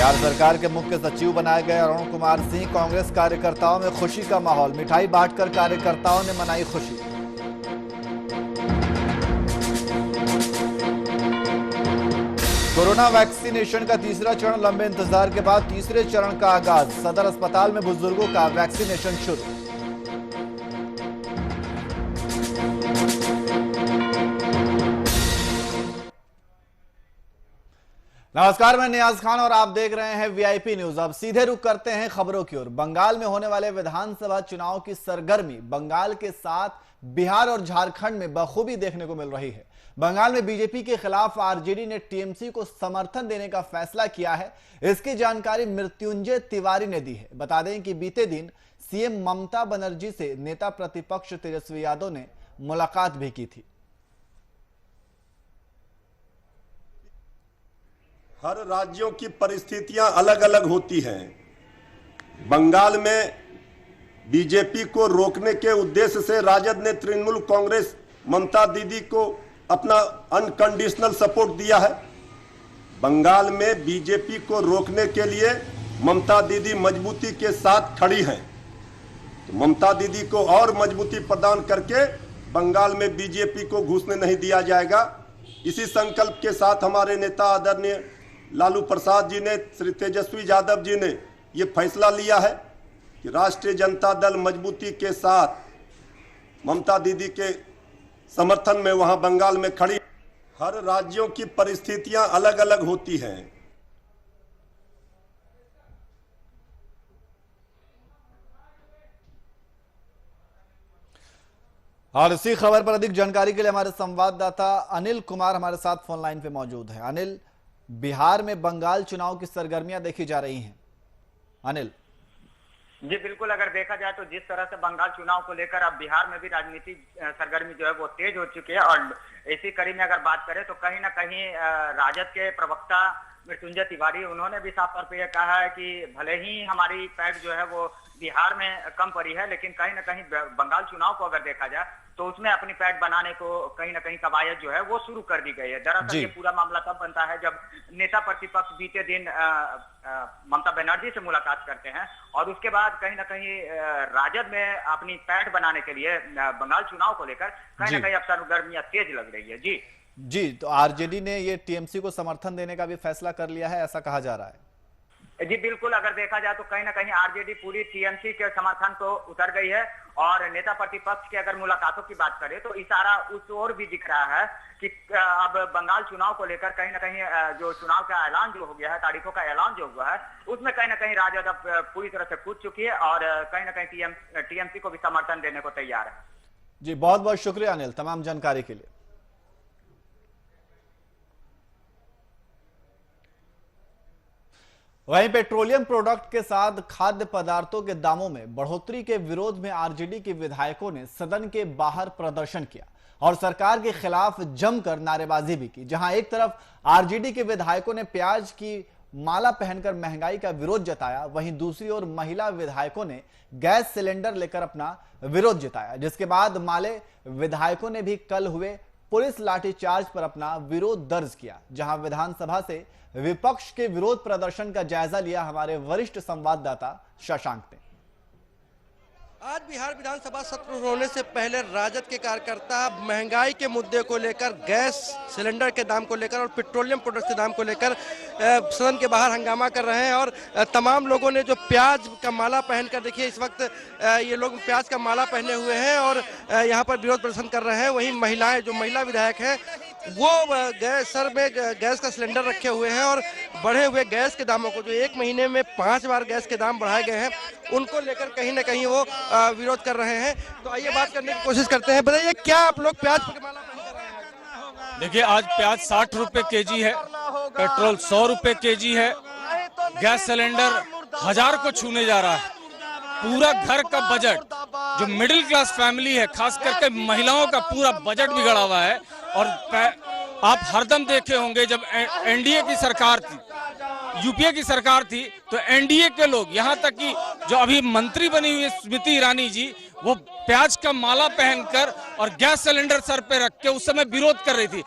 बिहार सरकार के मुख्य सचिव बनाए गए अरुण कुमार सिंह। कांग्रेस कार्यकर्ताओं में खुशी का माहौल, मिठाई बांटकर कार्यकर्ताओं ने मनाई खुशी। कोरोना वैक्सीनेशन का तीसरा चरण, लंबे इंतजार के बाद तीसरे चरण का आगाज। सदर अस्पताल में बुजुर्गों का वैक्सीनेशन शुरू। नमस्कार, मैं नियाज खान और आप देख रहे हैं वीआईपी न्यूज। अब सीधे रुख करते हैं खबरों की ओर। बंगाल में होने वाले विधानसभा चुनाव की सरगर्मी बंगाल के साथ बिहार और झारखंड में बखूबी देखने को मिल रही है। बंगाल में बीजेपी के खिलाफ आरजेडी ने टीएमसी को समर्थन देने का फैसला किया है। इसकी जानकारी मृत्युंजय तिवारी ने दी है। बता दें कि बीते दिन सीएम ममता बनर्जी से नेता प्रतिपक्ष तेजस्वी यादव ने मुलाकात भी की थी। हर राज्यों की परिस्थितियां अलग अलग होती हैं। बंगाल में बीजेपी को रोकने के उद्देश्य से राजद ने तृणमूल कांग्रेस ममता दीदी को अपना अनकंडीशनल सपोर्ट दिया है। बंगाल में बीजेपी को रोकने के लिए ममता दीदी मजबूती के साथ खड़ी हैं। तो ममता दीदी को और मजबूती प्रदान करके बंगाल में बीजेपी को घुसने नहीं दिया जाएगा। इसी संकल्प के साथ हमारे नेता आदरणीय लालू प्रसाद जी ने, श्री तेजस्वी यादव जी ने ये फैसला लिया है कि राष्ट्रीय जनता दल मजबूती के साथ ममता दीदी के समर्थन में वहां बंगाल में खड़ी। हर राज्यों की परिस्थितियां अलग अलग होती हैं। और इसी खबर पर अधिक जानकारी के लिए हमारे संवाददाता अनिल कुमार हमारे साथ फोन लाइन पे मौजूद है। अनिल, बिहार में बंगाल चुनाव की सरगर्मियां देखी जा रही हैं। अनिल जी बिल्कुल, अगर देखा जाए तो जिस तरह से बंगाल चुनाव को लेकर अब बिहार में भी राजनीतिक सरगर्मी जो है वो तेज हो चुकी है। और इसी कड़ी में अगर बात करें तो कहीं ना कहीं राजद के प्रवक्ता मृत्युंजय तिवारी, उन्होंने भी साफ तौर पर यह कहा है कि भले ही हमारी पैठ जो है वो बिहार में कम पड़ी है, लेकिन कहीं ना कहीं बंगाल चुनाव को अगर देखा जाए तो उसमें अपनी पैठ बनाने को कहीं ना कहीं कवायद जो है वो शुरू कर दी गई है। दरअसल ये पूरा मामला तब बनता है जब नेता प्रतिपक्ष बीते दिन ममता बनर्जी से मुलाकात करते हैं और उसके बाद कहीं ना कहीं राजद में अपनी पैठ बनाने के लिए बंगाल चुनाव को लेकर कहीं ना कहीं अब सरगर्मियां तेज लग रही है। जी, तो आरजेडी ने ये टीएमसी को समर्थन देने का भी फैसला कर लिया है, ऐसा कहा जा रहा है। जी बिल्कुल, अगर देखा जाए तो कहीं ना कहीं आरजेडी पूरी टीएमसी के समर्थन को उतर गई है। और नेता प्रतिपक्ष की अगर मुलाकातों की बात करें तो इशारा उस ओर भी दिख रहा है कि अब बंगाल चुनाव को लेकर कहीं ना कहीं जो चुनाव का ऐलान जो हो गया है, तारीखों का ऐलान जो हुआ है, उसमें कहीं ना कहीं राजद अब पूरी तरह से कूद चुकी है और कहीं ना कहीं टीएमसी को भी समर्थन देने को तैयार है। जी, बहुत बहुत शुक्रिया अनिल तमाम जानकारी के लिए। वहीं पेट्रोलियम प्रोडक्ट के साथ खाद्य पदार्थों के दामों में बढ़ोतरी के विरोध में आरजेडी के विधायकों ने सदन के बाहर प्रदर्शन किया और सरकार के खिलाफ जमकर नारेबाजी भी की। जहां एक तरफ आरजेडी के विधायकों ने प्याज की माला पहनकर महंगाई का विरोध जताया, वहीं दूसरी ओर महिला विधायकों ने गैस सिलेंडर लेकर अपना विरोध जताया, जिसके बाद माले विधायकों ने भी कल हुए पुलिस लाठीचार्ज पर अपना विरोध दर्ज किया। जहां विधानसभा से विपक्ष के विरोध प्रदर्शन का जायजा लिया हमारे वरिष्ठ संवाददाता शशांक ने। आज बिहार विधानसभा सत्र होने से पहले राजद के कार्यकर्ता महंगाई के मुद्दे को लेकर, गैस सिलेंडर के दाम को लेकर और पेट्रोलियम प्रोडक्ट्स के दाम को लेकर सदन के बाहर हंगामा कर रहे हैं। और तमाम लोगों ने जो प्याज का माला पहनकर, देखिए इस वक्त ये लोग प्याज का माला पहने हुए हैं और यहाँ पर विरोध प्रदर्शन कर रहे हैं। वहीं महिलाएं, जो महिला विधायक हैं, वो सर में गैस का सिलेंडर रखे हुए हैं और बढ़े हुए गैस के दामों को, जो एक महीने में 5 बार गैस के दाम बढ़ाए गए हैं, उनको लेकर कहीं ना कहीं वो विरोध कर रहे हैं। तो आइए बात करने की कोशिश करते हैं। बताइए, क्या आप लोग प्याज की माला पहन कर रहे हैं? देखिए, आज प्याज 60 रुपए केजी है, पेट्रोल 100 रुपए केजी है, गैस सिलेंडर 1000 को छूने जा रहा है। पूरा घर का बजट, जो मिडिल क्लास फैमिली है, खास करके महिलाओं का पूरा बजट बिगड़ा हुआ है। और आप हरदम देखे होंगे जब एनडीए की सरकार थी, यूपीए की सरकार थी, तो एनडीए के लोग, यहाँ तक कि जो अभी मंत्री बनी हुई है स्मृति ईरानी जी, वो प्याज का माला पहनकर और गैस सिलेंडर सर पे रख के उस समय विरोध कर रही थी।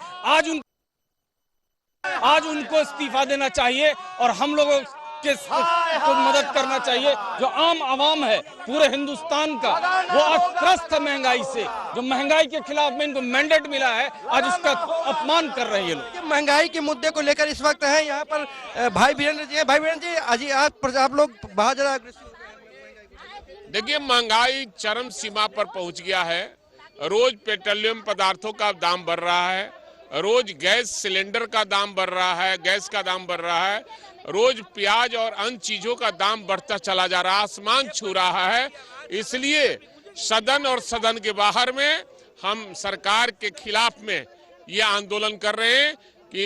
आज उनको इस्तीफा देना चाहिए और हम लोगों को मदद करना चाहिए। जो आम आवाम है पूरे हिंदुस्तान का, वो आज त्रस्त है महंगाई से। जो महंगाई के खिलाफ में इनको मैंडेट मिला है, आज उसका अपमान कर रहे हैं ये लोग। महंगाई के मुद्दे को लेकर इस वक्त है यहाँ पर भाई वीरेंद्र जी। भाई वीरेंद्र जी, आज आप लोग बहुत ज्यादा देखिए, महंगाई चरम सीमा पर पहुंच गया है। रोज पेट्रोलियम पदार्थों का दाम बढ़ रहा है, रोज गैस सिलेंडर का दाम बढ़ रहा है, गैस का दाम बढ़ रहा है, रोज प्याज और अन्य चीजों का दाम बढ़ता चला जा रहा है, आसमान छू रहा है। इसलिए सदन और सदन के बाहर में हम सरकार के खिलाफ में ये आंदोलन कर रहे हैं कि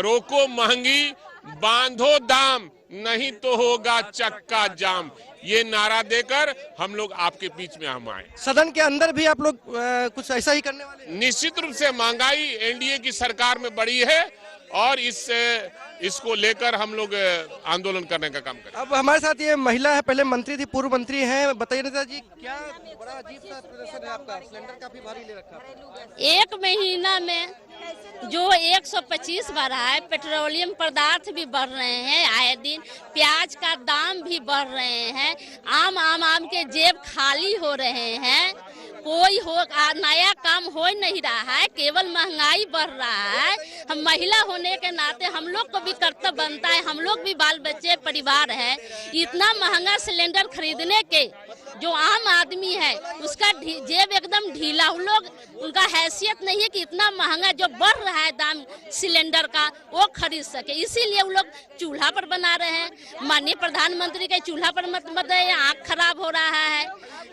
रोको महंगी, बांधो दाम, नहीं तो होगा चक्का जाम। ये नारा देकर हम लोग आपके बीच में हम आए। सदन के अंदर भी आप लोग कुछ ऐसा ही करने वाले हैं? निश्चित रूप से महंगाई एनडीए की सरकार में बढ़ी है और इसको लेकर हम लोग आंदोलन करने का काम करें। अब हमारे साथ ये महिला है, पहले मंत्री थी, पूर्व मंत्री हैं। बताइए नेता जी, क्या बड़ा अजीब सा प्रदर्शन है आपका, सिलेंडर काफी भारी ले रखा है। एक महीना में जो 125 बढ़ा है, पेट्रोलियम पदार्थ भी बढ़ रहे हैं, आए दिन प्याज का दाम भी बढ़ रहे हैं, आम के जेब खाली हो रहे हैं, कोई नया काम हो नहीं रहा है, केवल महंगाई बढ़ रहा है। हम महिला होने के नाते हम लोग को भी कर्तव्य बनता है, हम लोग भी बाल बच्चे परिवार है। इतना महंगा सिलेंडर खरीदने के जो आम आदमी है उसका जेब एकदम ढीला, उन लोग उनका हैसियत नहीं है कि इतना महंगा जो बढ़ रहा है दाम सिलेंडर का वो खरीद सके। इसीलिए वो लोग चूल्हा पर बना रहे हैं। माननीय प्रधानमंत्री के चूल्हा पर मत आँख खराब हो रहा है,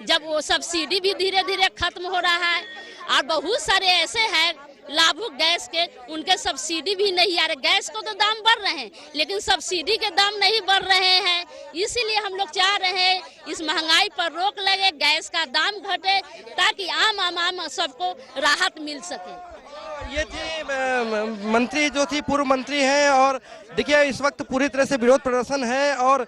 जब वो सब्सिडी भी धीरे धीरे खत्म हो रहा है। और बहुत सारे ऐसे हैं लाभुक गैस के, उनके सब्सिडी भी नहीं आ रहे। गैस को तो दाम बढ़ रहे हैं लेकिन सब्सिडी के दाम नहीं बढ़ रहे हैं। इसीलिए हम लोग चाह रहे हैं इस महंगाई पर रोक लगे, गैस का दाम घटे, ताकि आम सबको राहत मिल सके। ये थी मंत्री जो थी, पूर्व मंत्री हैं। और देखिए, इस वक्त पूरी तरह से विरोध प्रदर्शन है और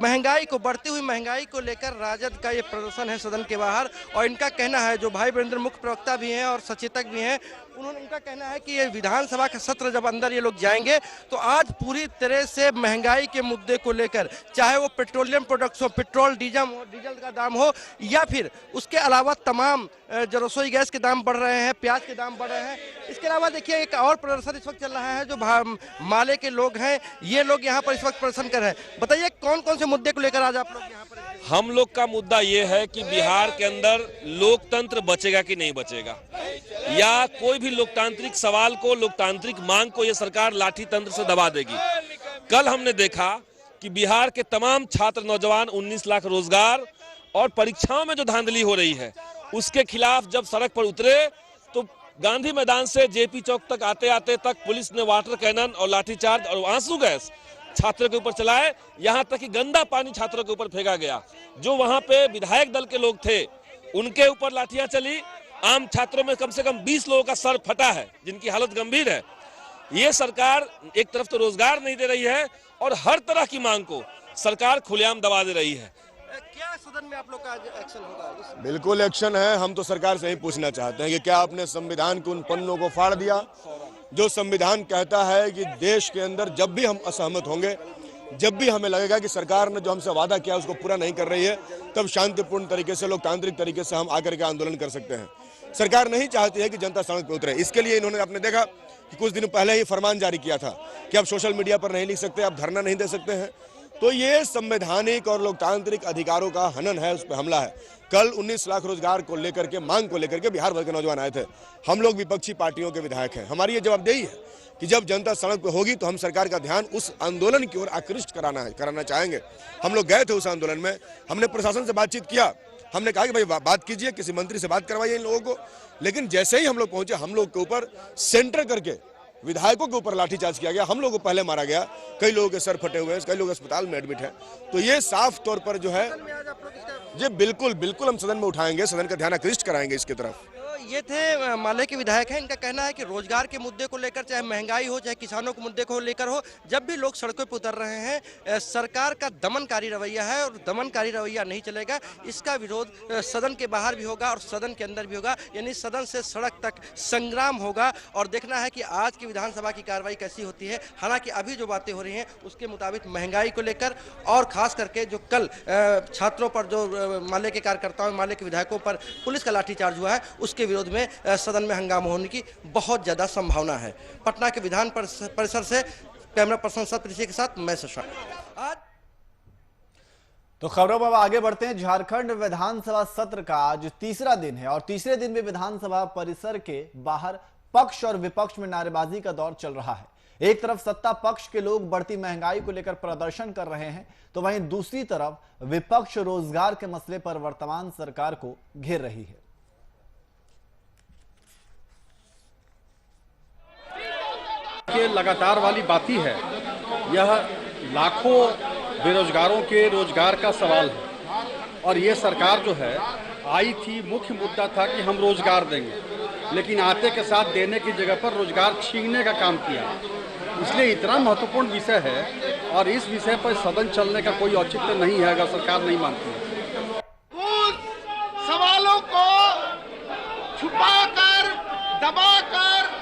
महंगाई को, बढ़ती हुई महंगाई को लेकर राजद का ये प्रदर्शन है सदन के बाहर। और इनका कहना है, जो भाई वीरेंद्र मुख्य प्रवक्ता भी हैं और सचेतक भी हैं, उनका कहना है कि ये विधानसभा का सत्र जब अंदर ये लोग जाएंगे तो आज पूरी तरह से महंगाई के मुद्दे को लेकर, चाहे वो पेट्रोलियम प्रोडक्ट्स हो, पेट्रोल डीजल का दाम हो, या फिर उसके अलावा तमाम जो रसोई गैस के दाम बढ़ रहे हैं, प्याज के दाम बढ़ रहे हैं। इसके अलावा देखिए, एक और प्रदर्शन इस वक्त चल रहा है, जो माले के लोग हैं, ये लोग यहाँ पर इस वक्त प्रदर्शन कर रहे हैं। बताइए, कौन कौन से मुद्दे को लेकर आज आप लोग यहाँ पर? हम लोग का मुद्दा ये है कि बिहार के अंदर लोकतंत्र बचेगा कि नहीं बचेगा, या कोई भी लोकतांत्रिक सवाल को, लोकतांत्रिक मांग को ये सरकार लाठी तंत्र से दबा देगी। कल हमने देखा कि बिहार के तमाम छात्र नौजवान 19 लाख रोजगार और परीक्षाओं में जो धांधली हो रही है उसके खिलाफ जब सड़क पर उतरे तो गांधी मैदान से जेपी चौक तक आते आते तक पुलिस ने वाटर कैनन और लाठीचार्ज और आंसू गैस छात्रों के ऊपर चलाए, यहाँ तक कि गंदा पानी छात्रों के ऊपर फेंका गया। जो वहां पे विधायक दल के लोग थे उनके ऊपर लाठियां चली। आम छात्रों में कम से कम 20 लोगों का सर फटा है, जिनकी हालत गंभीर है। ये सरकार एक तरफ तो रोजगार नहीं दे रही है और हर तरह की मांग को सरकार खुलेआम दबा दे रही है। क्या सदन में आप लोग का एक्शन होगा? बिल्कुल एक्शन है। हम तो सरकार से ही पूछना चाहते हैं कि क्या आपने संविधान के उन पन्नों को फाड़ दिया जो संविधान कहता है कि देश के अंदर जब भी हम असहमत होंगे, जब भी हमें लगेगा कि सरकार ने जो हमसे वादा किया उसको पूरा नहीं कर रही है, तब शांतिपूर्ण तरीके से, लोकतांत्रिक तरीके से हम आकर के आंदोलन कर सकते हैं। सरकार नहीं चाहती है कि जनता सड़क पर उतरे। इसके लिए इन्होंने, आपने देखा कि कुछ दिन पहले ही फरमान जारी किया था कि आप सोशल मीडिया पर नहीं लिख सकते, आप धरना नहीं दे सकते हैं। तो ये संवैधानिक और लोकतांत्रिक अधिकारों का हनन है, उस पर हमला है। कल 19 लाख रोजगार को लेकर के, मांग को लेकर के बिहार भर के नौजवान आए थे। हम लोग विपक्षी पार्टियों के विधायक हैं, हमारी ये जवाबदेही है कि जब जनता सड़क पर होगी तो हम सरकार का ध्यान उस आंदोलन की ओर आकृष्ट कराना चाहेंगे। हम लोग गए थे उस आंदोलन में, हमने प्रशासन से बातचीत किया, हमने कहा कि भाई बात कीजिए, किसी मंत्री से बात करवाइए इन लोगों को। लेकिन जैसे ही हम लोग पहुंचे, हम लोग के ऊपर सेंटर करके विधायकों के ऊपर लाठीचार्ज किया गया, हम लोगों को पहले मारा गया, कई लोगों के सर फटे हुए हैं, कई लोग अस्पताल में एडमिट हैं। तो ये साफ तौर पर जो है, ये बिल्कुल हम सदन में उठाएंगे, सदन का ध्यान आकृष्ट कराएंगे इसकी तरफ। ये थे माले के विधायक हैं। इनका कहना है कि रोजगार के मुद्दे को लेकर, चाहे महंगाई हो, चाहे किसानों के मुद्दे को लेकर हो, जब भी लोग सड़कों पर उतर रहे हैं, सरकार का दमनकारी रवैया है और दमनकारी रवैया नहीं चलेगा। इसका विरोध सदन के बाहर भी होगा और सदन के अंदर भी होगा, यानी सदन से सड़क तक संग्राम होगा। और देखना है कि आज की विधानसभा की कार्रवाई कैसी होती है। हालांकि अभी जो बातें हो रही हैं उसके मुताबिक महंगाई को लेकर और खास करके जो कल छात्रों पर, जो माले के कार्यकर्ताओं, माले के विधायकों पर पुलिस का लाठीचार्ज हुआ है, उसके विरोध में सदन में हंगामा होने की बहुत ज्यादा संभावना है। पटना के विधान परिसर से कैमरा पर्सन सतृषि के साथ मैं शशांक। आज तो खबरों पर आगे बढ़ते हैं। झारखंड विधानसभा सत्र का आज तीसरा दिन है और तीसरे दिन भी विधानसभा परिसर के बाहर पक्ष और विपक्ष में नारेबाजी का दौर चल रहा है। एक तरफ सत्ता पक्ष के लोग बढ़ती महंगाई को लेकर प्रदर्शन कर रहे हैं, तो वहीं दूसरी तरफ विपक्ष रोजगार के मसले पर वर्तमान सरकार को घेर रही है। के लगातार वाली बात ही है, यह लाखों बेरोजगारों के रोजगार का सवाल है। और ये सरकार जो है आई थी, मुख्य मुद्दा था कि हम रोजगार देंगे, लेकिन आते के साथ देने की जगह पर रोजगार छीनने का काम किया। इसलिए इतना महत्वपूर्ण विषय है और इस विषय पर सदन चलने का कोई औचित्य नहीं है अगर सरकार नहीं मानती है। उन सवालों को छुपाकर, दबाकर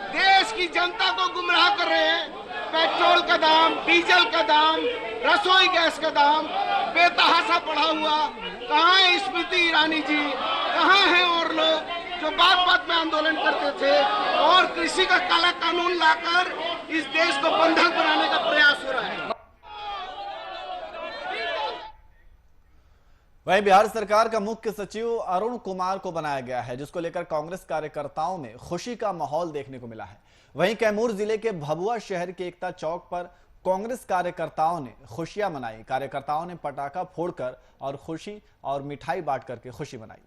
देश की जनता को गुमराह कर रहे हैं। पेट्रोल का दाम, डीजल का दाम, रसोई गैस का दाम बेतहाशा बढ़ा हुआ। कहाँ है स्मृति ईरानी जी, कहाँ हैं और लोग जो बात बात में आंदोलन करते थे और कृषि का काला कानून लाकर इस देश को बंधक बनाने का प्रयास हो रहा है। वहीं बिहार सरकार का मुख्य सचिव अरुण कुमार को बनाया गया है, जिसको लेकर कांग्रेस कार्यकर्ताओं में खुशी का माहौल देखने को मिला है। वहीं कैमूर जिले के भभुआ शहर के एकता चौक पर कांग्रेस कार्यकर्ताओं ने खुशियां मनाई। कार्यकर्ताओं ने पटाखा फोड़कर और खुशी और मिठाई बांट करके खुशी मनाई।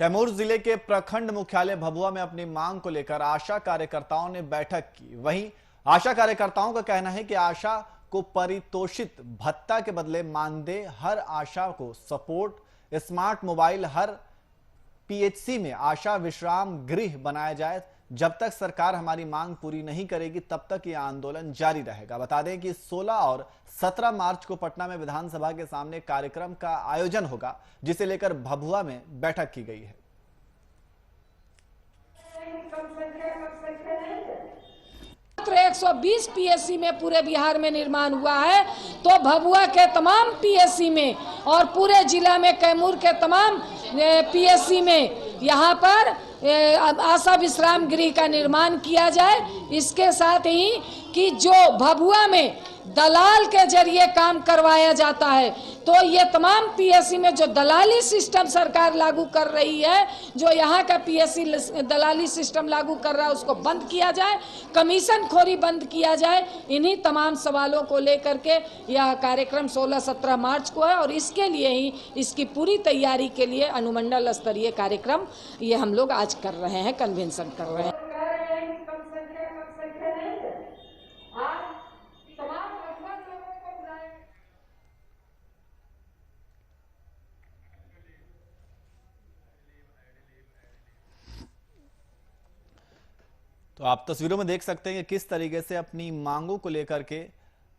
कैमूर जिले के प्रखंड मुख्यालय भभुआ में अपनी मांग को लेकर आशा कार्यकर्ताओं ने बैठक की। वहीं आशा कार्यकर्ताओं का कहना है कि आशा को पारितोषित भत्ता के बदले मानदेय, हर आशा को सपोर्ट, स्मार्ट मोबाइल, हर पीएचसी में आशा विश्राम गृह बनाया जाए। जब तक सरकार हमारी मांग पूरी नहीं करेगी तब तक यह आंदोलन जारी रहेगा। बता दें कि 16 और 17 मार्च को पटना में विधानसभा के सामने कार्यक्रम का आयोजन होगा, जिसे लेकर भभुआ में बैठक की गई है। 120 पीएससी में पूरे बिहार में निर्माण हुआ है, तो भभुआ के तमाम पीएससी में और पूरे जिला में कैमूर के तमाम पीएससी में यहाँ पर आशा विश्राम गृह का निर्माण किया जाए। इसके साथ ही कि जो भभुआ में दलाल के जरिए काम करवाया जाता है, तो ये तमाम पीएससी में जो दलाली सिस्टम सरकार लागू कर रही है, जो यहाँ का पीएससी दलाली सिस्टम लागू कर रहा है, उसको बंद किया जाए, कमीशन खोरी बंद किया जाए। इन्हीं तमाम सवालों को लेकर के यह कार्यक्रम 16-17 मार्च को है और इसके लिए ही, इसकी पूरी तैयारी के लिए अनुमंडल स्तरीय कार्यक्रम ये हम लोग आज कर रहे हैं, कन्वेंशन कर रहे हैं। तो आप तस्वीरों में देख सकते हैं कि किस तरीके से अपनी मांगों को लेकर के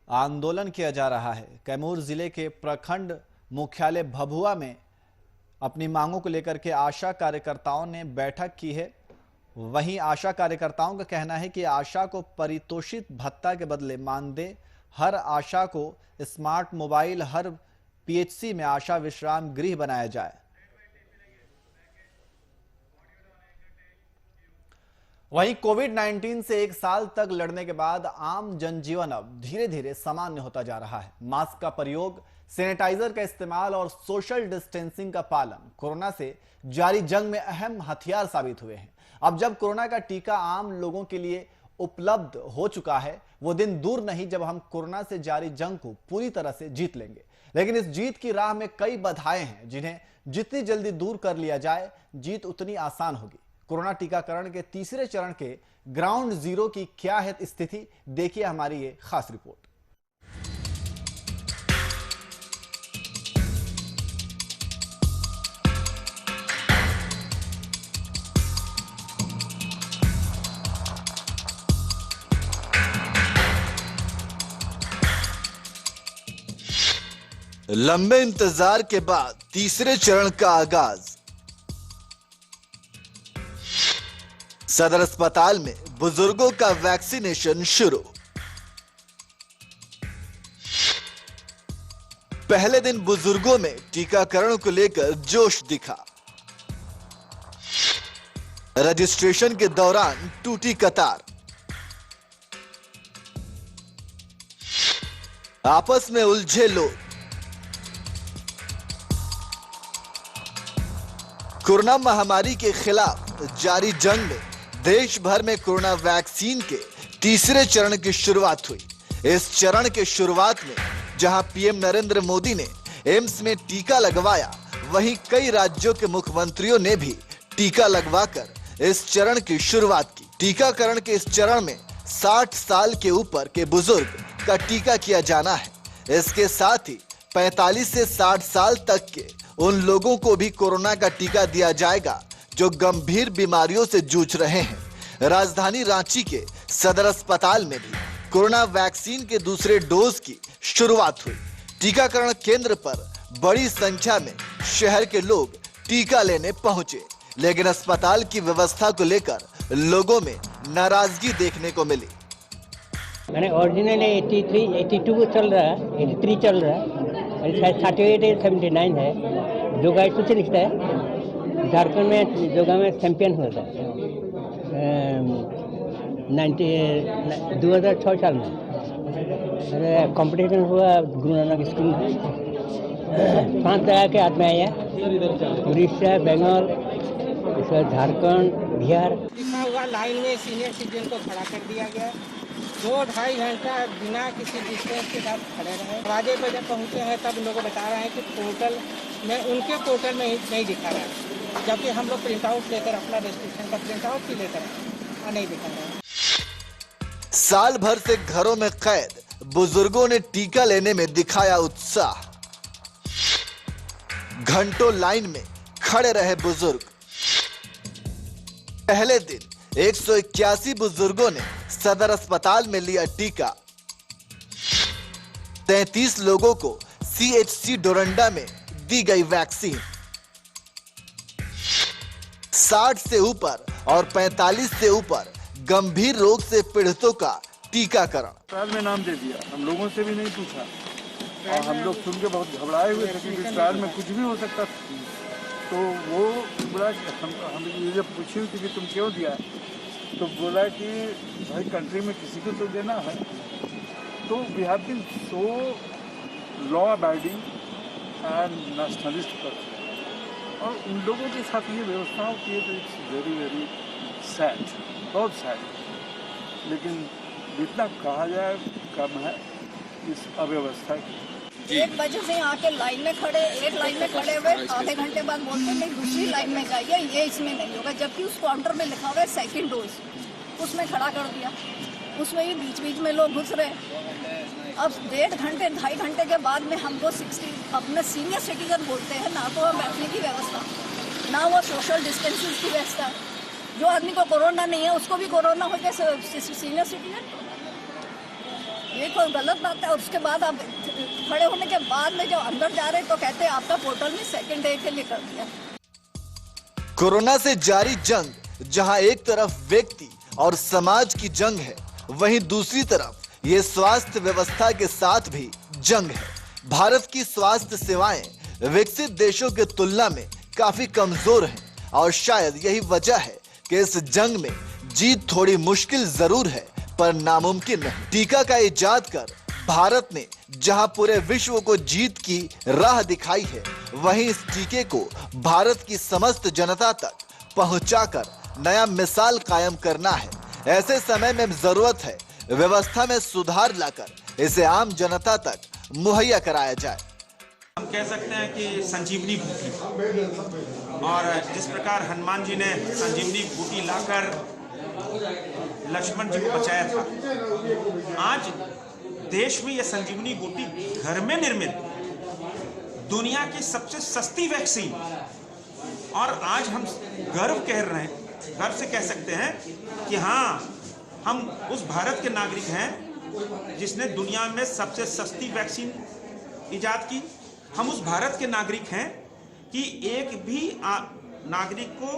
आंदोलन किया जा रहा है। कैमूर जिले के प्रखंड मुख्यालय भभुआ में अपनी मांगों को लेकर के आशा कार्यकर्ताओं ने बैठक की है। वहीं आशा कार्यकर्ताओं का कहना है कि आशा को पारितोषित भत्ता के बदले मानदेय, हर आशा को स्मार्ट मोबाइल, हर पीएचसी में आशा विश्राम गृह बनाया जाए। वहीं कोविड-19 से 1 साल तक लड़ने के बाद आम जनजीवन अब धीरे धीरे सामान्य होता जा रहा है। मास्क का प्रयोग, सैनिटाइजर का इस्तेमाल और सोशल डिस्टेंसिंग का पालन कोरोना से जारी जंग में अहम हथियार साबित हुए हैं। अब जब कोरोना का टीका आम लोगों के लिए उपलब्ध हो चुका है, वो दिन दूर नहीं जब हम कोरोना से जारी जंग को पूरी तरह से जीत लेंगे। लेकिन इस जीत की राह में कई बाधाएं हैं, जिन्हें जितनी जल्दी दूर कर लिया जाए, जीत उतनी आसान होगी। कोरोना टीकाकरण के तीसरे चरण के ग्राउंड जीरो की क्या है स्थिति, देखिए हमारी ये खास रिपोर्ट। लंबे इंतजार के बाद तीसरे चरण का आगाज। सदर अस्पताल में बुजुर्गों का वैक्सीनेशन शुरू। पहले दिन बुजुर्गों में टीकाकरण को लेकर जोश दिखा। रजिस्ट्रेशन के दौरान टूटी कतार। आपस में उलझे लोग। कोरोना महामारी के खिलाफ जारी जंग में देश भर में कोरोना वैक्सीन के तीसरे चरण की शुरुआत हुई। इस चरण के शुरुआत में जहां पीएम नरेंद्र मोदी ने एम्स में टीका लगवाया, वहीं कई राज्यों के मुख्यमंत्रियों ने भी टीका लगवाकर इस चरण की शुरुआत की। टीकाकरण के इस चरण में 60 साल के ऊपर के बुजुर्ग का टीका किया जाना है। इसके साथ ही 45 से 60 साल तक के उन लोगों को भी कोरोना का टीका दिया जाएगा जो गंभीर बीमारियों से जूझ रहे हैं। राजधानी रांची के सदर अस्पताल में भी कोरोना वैक्सीन के दूसरे डोज की शुरुआत हुई। टीकाकरण केंद्र पर बड़ी संख्या में शहर के लोग टीका लेने पहुंचे, लेकिन अस्पताल की व्यवस्था को लेकर लोगों में नाराजगी देखने को मिली। मैंने ओरिजिनल 83, 82 चल रहा है, 83 चल रहा है, 38 79 है। जोगा से लिखता है। झारखंड में जोगा में चैंपियन हुआ था 2006 साल में। कंपटीशन हुआ गुरु नानक स्कूल में। 5 जगह के आदमी आए हैं, उड़ीसा, बंगाल, झारखंड, बिहार। लिखा हुआ लाइन में सीनियर सिटीजन को खड़ा कर दिया गया। 2-2.5 घंटा बिना किसी डिस्टेंस के साथ खड़े रहे। दरवाजे पर जब पहुँचे हैं तब लोगों को बता रहे हैं कि पोर्टल में, उनके पोर्टल में नहीं दिखा रहा है, जबकि हम लोग प्रिंट आउट लेकर अपना रजिस्ट्रेशन का प्रिंट आउट भी लेकर नहीं दिखा रहे हैं। साल भर से घरों में कैद बुजुर्गों ने टीका लेने में दिखाया उत्साह। घंटों लाइन में खड़े रहे बुजुर्ग। पहले दिन 181 बुजुर्गों ने सदर अस्पताल में लिया टीका। 33 लोगों को सीएचसी डोरंडा में दी गई वैक्सीन। 60 से ऊपर और 45 से ऊपर गंभीर रोग से पीड़ितों का टीकाकरण। अस्पताल में नाम दे दिया, हम लोगों से भी नहीं पूछा और हम लोग सुन के बहुत घबराए हुए थे कि अस्पताल में कुछ भी हो सकता था। तो वो बोला, हम ये जब पूछी थी कि तुम क्यों दिया, तो बोला कि भाई कंट्री में किसी को तो देना है। तो we have been so law abiding and nationalist person, और उन लोगों के साथ ये व्यवस्था होती है तो इट्स वेरी वेरी सैड, बहुत सैड। लेकिन जितना कहा जाए कम है इस अव्यवस्था की। 1 बजे से यहाँ के लाइन में खड़े, एक लाइन में खड़े हुए, आधे घंटे बाद बोलते नहीं दूसरी लाइन में जाइए, ये इसमें नहीं होगा, जबकि उस काउंटर में लिखा हुआ है सेकंड डोज, उसमें खड़ा कर दिया। उसमें ही बीच बीच में लोग घुस रहे। अब 1.5 घंटे 2.5 घंटे के बाद में हमको 60 अपने सीनियर सिटीजन बोलते हैं, ना तो बैठने की व्यवस्था, ना वो सोशल डिस्टेंसिंग की व्यवस्था। जो आदमी को कोरोना नहीं है उसको भी कोरोना हो गया, सीनियर सिटीजन, ये कोई गलत बात है। और उसके बाद आप खड़े होने के बाद में जब अंदर जा रहे तो कहते हैं आपका पोर्टल में सेकंड डे के लिए कर दिया। कोरोना से जारी जंग जहां एक तरफ व्यक्ति और समाज की जंग है, वहीं दूसरी तरफ ये स्वास्थ्य व्यवस्था के साथ भी जंग है। भारत की स्वास्थ्य सेवाएं विकसित देशों के तुलना में काफी कमजोर हैं और शायद यही वजह है कि इस जंग में जीत थोड़ी मुश्किल जरूर है पर नामुमकिन नहीं। टीका का इजाद कर भारत ने जहां पूरे विश्व को जीत की राह दिखाई है, वहीं इस टीके को भारत की समस्त जनता तक पहुंचाकर नया मिसाल कायम करना है। ऐसे समय में जरूरत है व्यवस्था में सुधार लाकर इसे आम जनता तक मुहैया कराया जाए। हम कह सकते हैं कि संजीवनी बूटी, और जिस प्रकार हनुमान जी ने संजीवनी बूटी लाकर लक्ष्मण जी को बचाया था, आज देश में यह संजीवनी बूटी घर में निर्मित दुनिया की सबसे सस्ती वैक्सीन, और आज हम गर्व से कह सकते हैं कि हाँ, हम उस भारत के नागरिक हैं जिसने दुनिया में सबसे सस्ती वैक्सीन इजाद की। हम उस भारत के नागरिक हैं कि एक भी नागरिक को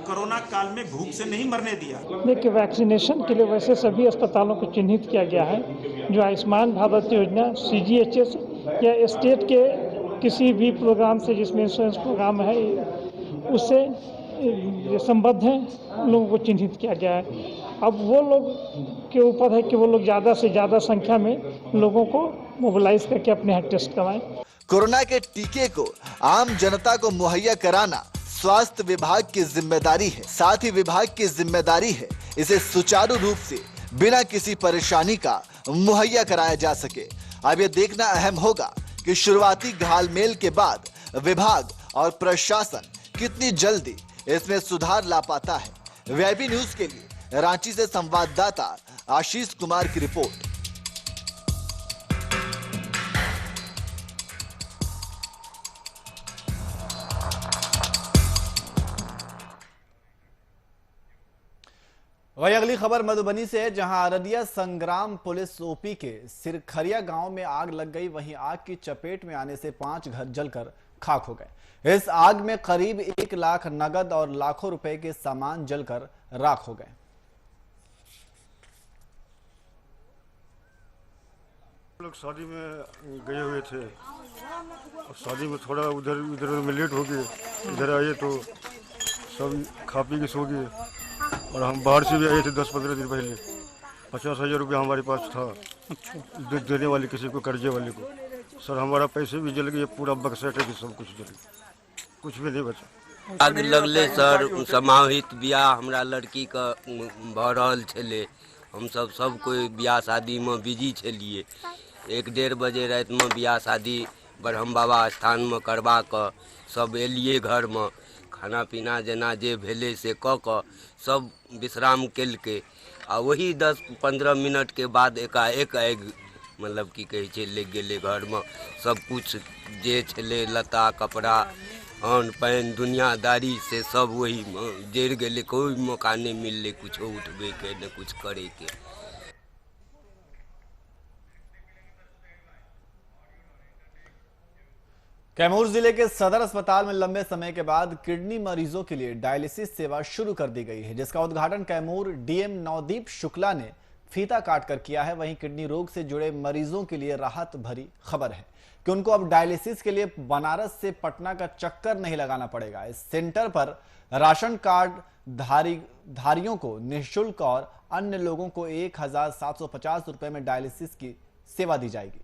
कोरोना काल में भूख से नहीं मरने दिया। देखिए, वैक्सीनेशन के लिए वैसे सभी अस्पतालों को चिन्हित किया गया है। जो आयुष्मान भारत योजना, CGHS या स्टेट के किसी भी प्रोग्राम से जिसमें इंश्योरेंस प्रोग्राम है उससे संबद्ध हैं, उन लोगों को चिन्हित किया गया है। अब वो लोग के ऊपर है कि वो लोग ज़्यादा से ज़्यादा संख्या में लोगों को मोबिलाइज करके अपने यहाँ टेस्ट करवाएं। कोरोना के टीके को आम जनता को मुहैया कराना स्वास्थ्य विभाग की जिम्मेदारी है। साथ ही विभाग की जिम्मेदारी है इसे सुचारू रूप से बिना किसी परेशानी का मुहैया कराया जा सके। अब ये देखना अहम होगा कि शुरुआती घालमेल के बाद विभाग और प्रशासन कितनी जल्दी इसमें सुधार ला पाता है। वीआईपी न्यूज के लिए रांची से संवाददाता आशीष कुमार की रिपोर्ट। वही अगली खबर मधुबनी से है, जहां अररिया संग्राम पुलिस ओपी के सिरखरिया गांव में आग लग गई। वहीं आग की चपेट में आने से 5 घर जलकर खाक हो गए। इस आग में करीब 1 लाख नगद और लाखों रुपए के सामान जलकर राख हो गए। लोग शादी में गए हुए थे और शादी में थोड़ा उधर में लेट हो गए। इधर आए तो सब खा पी के सो गए और हम बाहर से भी आए थे 10-15 दिन पहले। 50,000 रुपया हमारे पास था देने वाले किसी को, कर्जे वाले को। सर हमारा पैसे भी जल गए, पूरा बक्सा है कि सब कुछ जल गया, कुछ भी नहीं बचा। आग लगले सर समाहित बियाह हमरा लड़की का भ रहल छले। हम सब कोई बियाह शादी में बिजी छलिए। 1-1.5 बजे रात में बियाह शादी ब्रह्म बाबा स्थान में करवा कर सब एलिए घर में। खाना पीना जेना जे भेले से क क सब विश्राम केलके आ वही 10-15 मिनट के बाद एकाएक आगि मतलब की कहे छै लग गेले घर में। सब कुछ जे छले लता कपड़ा अन्न पानि दुनियादारी से सब वही में जरि गेले। कोई मौका नहीं मिलले कुछ उठबे के न कुछ करे के। कैमूर जिले के सदर अस्पताल में लंबे समय के बाद किडनी मरीजों के लिए डायलिसिस सेवा शुरू कर दी गई है, जिसका उद्घाटन कैमूर डीएम नवदीप शुक्ला ने फीता काटकर किया है। वहीं किडनी रोग से जुड़े मरीजों के लिए राहत भरी खबर है कि उनको अब डायलिसिस के लिए बनारस से पटना का चक्कर नहीं लगाना पड़ेगा। इस सेंटर पर राशन कार्ड धारियों को निःशुल्क और अन्य लोगों को 1,750 रुपए में डायलिसिस की सेवा दी जाएगी।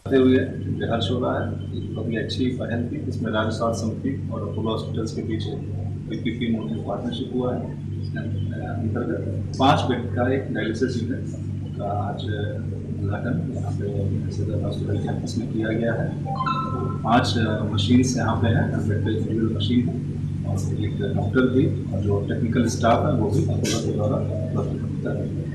हुए हर्ष हो रहा है, काफी अच्छी पहल थी। इसमें राज्य स्वास्थ्य समिति और अपोलो हॉस्पिटल्स के बीच पीपीपी मोड पार्टनरशिप हुआ है। अंतर्गत 5 बेड का एक डायलिसिस यूनिट का आज उद्घाटन यहाँ पे सदर हॉस्पिटल कैंपस में किया गया है। 5 मशीन यहाँ पे है, बेड मशीन है और एक डॉक्टर भी और जो टेक्निकल स्टाफ है वो भी अपोलो के द्वारा उपलब्ध होता है।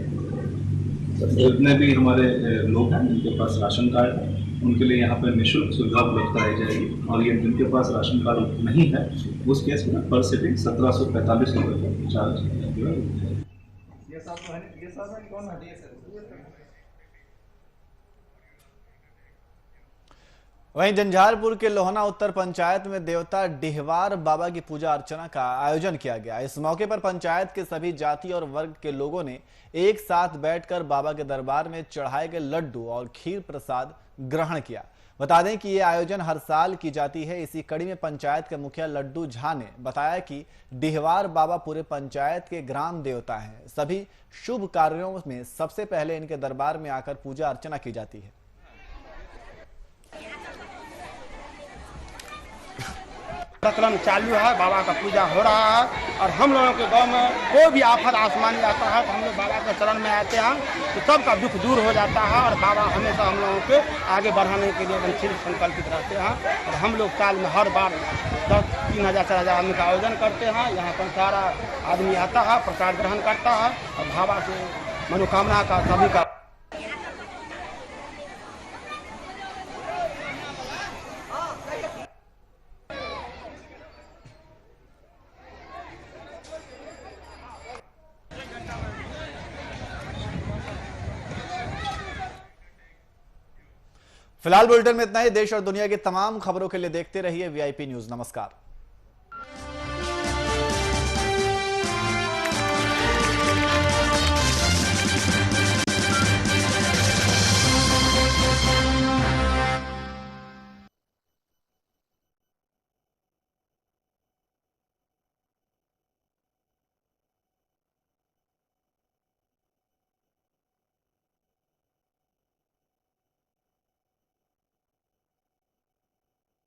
जितने भी हमारे लोग हैं जिनके पास राशन कार्ड है उनके लिए यहाँ पर निःशुल्क सुविधा उपलब्ध कराई जाएगी। और ये जिनके पास राशन कार्ड नहीं है उस केस में पर सिटिंग 1745 रुपये का चार्ज वहीं झंझारपुर के लोहना उत्तर पंचायत में देवता डिहवार बाबा की पूजा अर्चना का आयोजन किया गया। इस मौके पर पंचायत के सभी जाति और वर्ग के लोगों ने एक साथ बैठकर बाबा के दरबार में चढ़ाए गए लड्डू और खीर प्रसाद ग्रहण किया। बता दें कि यह आयोजन हर साल की जाती है। इसी कड़ी में पंचायत के मुखिया लड्डू झा ने बताया कि डिहवार बाबा पूरे पंचायत के ग्राम देवता हैं। सभी शुभ कार्यों में सबसे पहले इनके दरबार में आकर पूजा अर्चना की जाती है। प्रचलन चालू है, बाबा का पूजा हो रहा है और हम लोगों के गांव में कोई भी आफत आसमानी आता है तो हम लोग बाबा के चरण में आते हैं तो सबका दुख दूर हो जाता है और बाबा हमेशा हम लोगों के आगे बढ़ाने के लिए एकदम संकल्पित रहते हैं। और हम लोग साल में हर बार 3,000 4,000 आदमी का आयोजन करते हैं। यहाँ पर सारा आदमी आता है, प्रसाद ग्रहण करता है और बाबा से मनोकामना का सभी का फिलहाल बुलेटिन में इतना ही। देश और दुनिया की तमाम खबरों के लिए देखते रहिए VIP न्यूज। नमस्कार।